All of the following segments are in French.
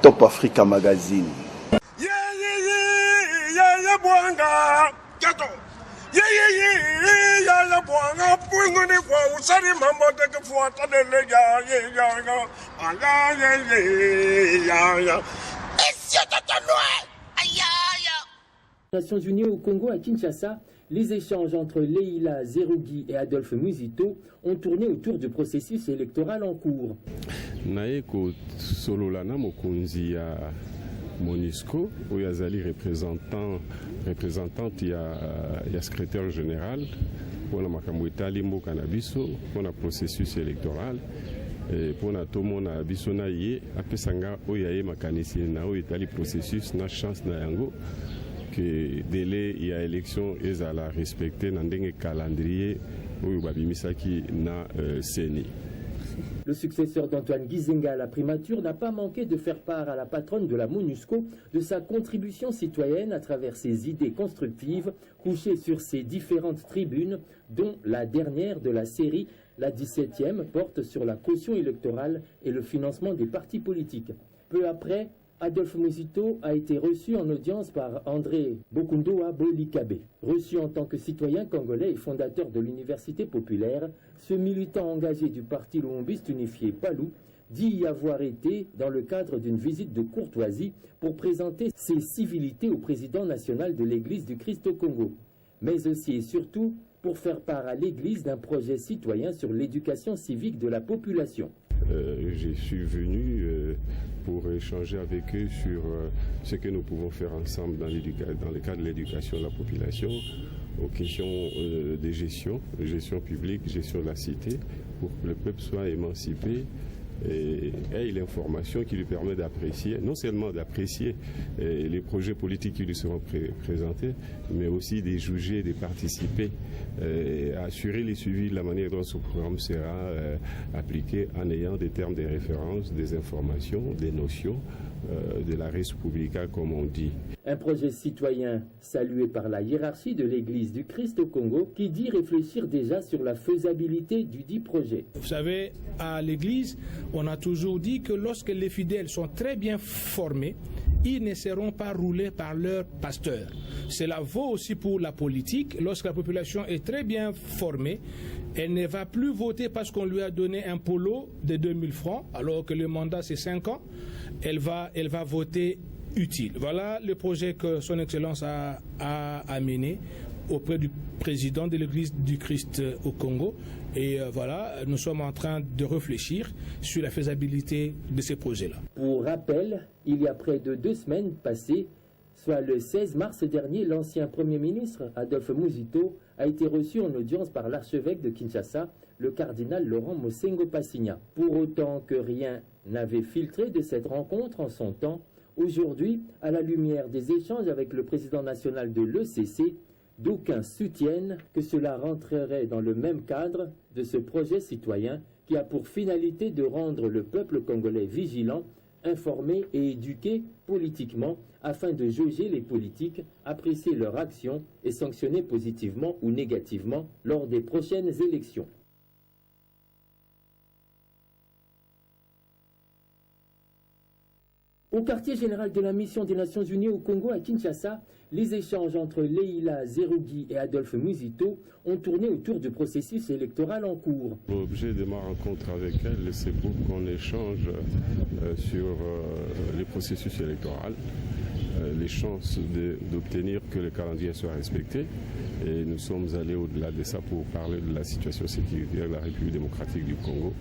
Top Africa Magazine. Nations Unies au Congo à Kinshasa, les échanges entre Leila Zerugi et Adolphe Muzito ont tourné autour du processus électoral en cours. Naeko Sololana Mokonzi ya MONUSCO, où il y a Zali représentante, il y a secrétaire général pour la Makamweta Limbo Canabiso, pour le processus électoral. Et pour la Tomona Bisona Ye, après Sanga, où il y a Makanisi, où il y a le processus, na chance na yango. Que délai il y a élection et à la respecter dans un calendrier où Babimisaki n'a CENI. Le successeur d'Antoine Gizenga à la primature n'a pas manqué de faire part à la patronne de la MONUSCO de sa contribution citoyenne à travers ses idées constructives couchées sur ses différentes tribunes, dont la dernière de la série, la 17e, porte sur la caution électorale et le financement des partis politiques. Peu après, Adolphe Muzito a été reçu en audience par André Bokundoa Bolikabe. Reçu en tant que citoyen congolais et fondateur de l'Université populaire, ce militant engagé du parti lumumbiste unifié PALU dit y avoir été dans le cadre d'une visite de courtoisie pour présenter ses civilités au président national de l'Église du Christ au Congo, mais aussi et surtout pour faire part à l'Église d'un projet citoyen sur l'éducation civique de la population. Je suis venu pour échanger avec eux sur ce que nous pouvons faire ensemble dans le cadre de l'éducation de la population, aux questions de gestion publique, gestion de la cité, pour que le peuple soit émancipé et ait l'information qui lui permet d'apprécier, non seulement d'apprécier les projets politiques qui lui seront présentés, mais aussi de juger, de participer, assurer le suivi de la manière dont ce programme sera appliqué en ayant des termes de référence, des informations, des notions de la res publica, comme on dit. Un projet citoyen salué par la hiérarchie de l'Église du Christ au Congo qui dit réfléchir déjà sur la faisabilité du dit projet. Vous savez, à l'Église, on a toujours dit que lorsque les fidèles sont très bien formés, ils ne seront pas roulés par leur pasteur. Cela vaut aussi pour la politique. Lorsque la population est très bien formée, elle ne va plus voter parce qu'on lui a donné un polo de 2000 francs, alors que le mandat c'est 5 ans. Elle va voter utile. Voilà le projet que Son Excellence a mené auprès du président de l'Église du Christ au Congo. Et voilà, nous sommes en train de réfléchir sur la faisabilité de ces projets-là. Pour rappel, il y a près de 2 semaines passées, soit le 16 mars dernier, l'ancien Premier ministre Adolphe Muzito a été reçu en audience par l'archevêque de Kinshasa, le cardinal Laurent Mosengo Passigna. Pour autant que rien n'avait filtré de cette rencontre en son temps, aujourd'hui, à la lumière des échanges avec le président national de l'ECC, d'aucuns soutiennent que cela rentrerait dans le même cadre de ce projet citoyen qui a pour finalité de rendre le peuple congolais vigilant, informé et éduqué politiquement afin de jauger les politiques, apprécier leur action et sanctionner positivement ou négativement lors des prochaines élections. Au quartier général de la mission des Nations Unies au Congo à Kinshasa, les échanges entre Leila Zerugi et Adolphe Muzito ont tourné autour du processus électoral en cours. L'objet de ma rencontre avec elle, c'est pour qu'on échange sur le processus électoral, les chances d'obtenir que le calendrier soit respecté. Et nous sommes allés au-delà de ça pour parler de la situation sécuritaire de la République démocratique du Congo,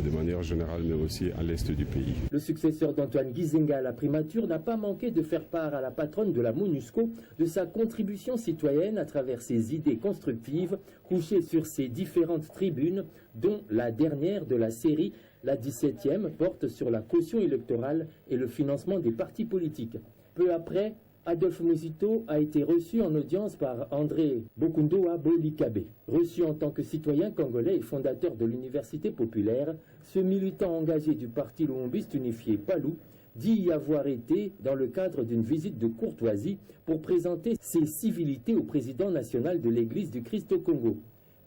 de manière générale, mais aussi à l'est du pays. Le successeur d'Antoine Gizenga à la primature n'a pas manqué de faire part à la patronne de la MONUSCO de sa contribution citoyenne à travers ses idées constructives couchées sur ses différentes tribunes, dont la dernière de la série, la 17e, porte sur la caution électorale et le financement des partis politiques. Peu après, Adolphe Muzito a été reçu en audience par André Bokundoa Bolikabe. Reçu en tant que citoyen congolais et fondateur de l'Université populaire, ce militant engagé du parti lumumbiste unifié PALU dit y avoir été dans le cadre d'une visite de courtoisie pour présenter ses civilités au président national de l'Église du Christ au Congo,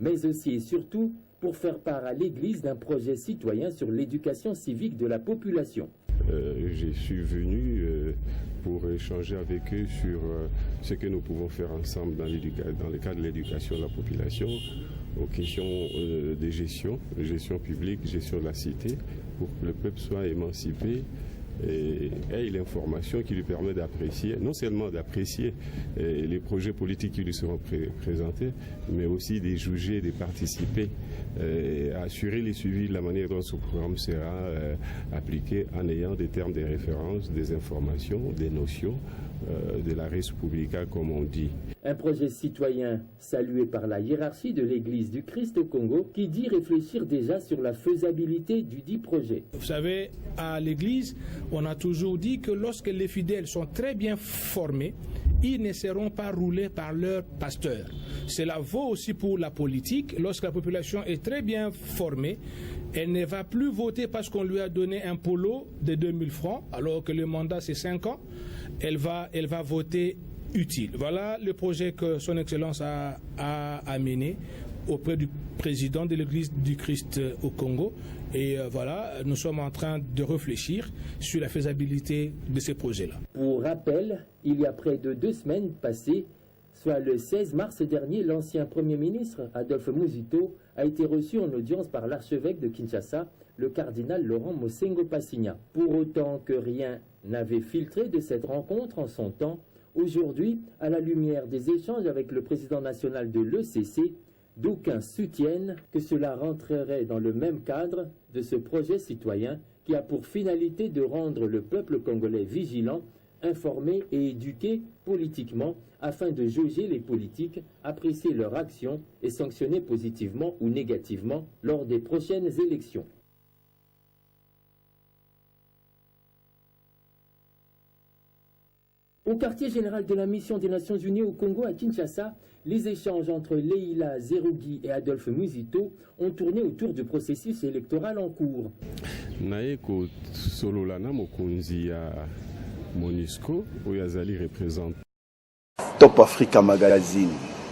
mais aussi et surtout pour faire part à l'Église d'un projet citoyen sur l'éducation civique de la population. Je suis venu pour échanger avec eux sur ce que nous pouvons faire ensemble dans le cadre de l'éducation de la population, aux questions de gestion publique, gestion de la cité, pour que le peuple soit émancipé et ait l'information qui lui permet d'apprécier, non seulement d'apprécier les projets politiques qui lui seront présentés, mais aussi de juger, de participer, assurer les suivis de la manière dont ce programme sera appliqué en ayant des termes de référence, des informations, des notions de la res publica, comme on dit. Un projet citoyen salué par la hiérarchie de l'Église du Christ au Congo qui dit réfléchir déjà sur la faisabilité du dit projet. Vous savez, à l'Église, on a toujours dit que lorsque les fidèles sont très bien formés, ils ne seront pas roulés par leur pasteur. Cela vaut aussi pour la politique. Lorsque la population est très bien formée, elle ne va plus voter parce qu'on lui a donné un polo de 2000 francs, alors que le mandat c'est 5 ans. Elle va voter utile. Voilà le projet que Son Excellence a mené auprès du président de l'Église du Christ au Congo. Et voilà, nous sommes en train de réfléchir sur la faisabilité de ces projets-là. Pour rappel, il y a près de 2 semaines passées, soit le 16 mars dernier, l'ancien Premier ministre Adolphe Muzito a été reçu en audience par l'archevêque de Kinshasa, le cardinal Laurent Mosengo Passigna. Pour autant que rien n'avait filtré de cette rencontre en son temps, aujourd'hui, à la lumière des échanges avec le président national de l'ECC, d'aucuns soutiennent que cela rentrerait dans le même cadre de ce projet citoyen qui a pour finalité de rendre le peuple congolais vigilant, informé et éduqué politiquement afin de jauger les politiques, apprécier leurs actions et sanctionner positivement ou négativement lors des prochaines élections. Au quartier général de la mission des Nations Unies au Congo à Kinshasa, les échanges entre Leila Zerugi et Adolphe Muzito ont tourné autour du processus électoral en cours. Naeko Sololana Mokonzi ya MONUSCO, Oyazali représente Top Africa Magazine.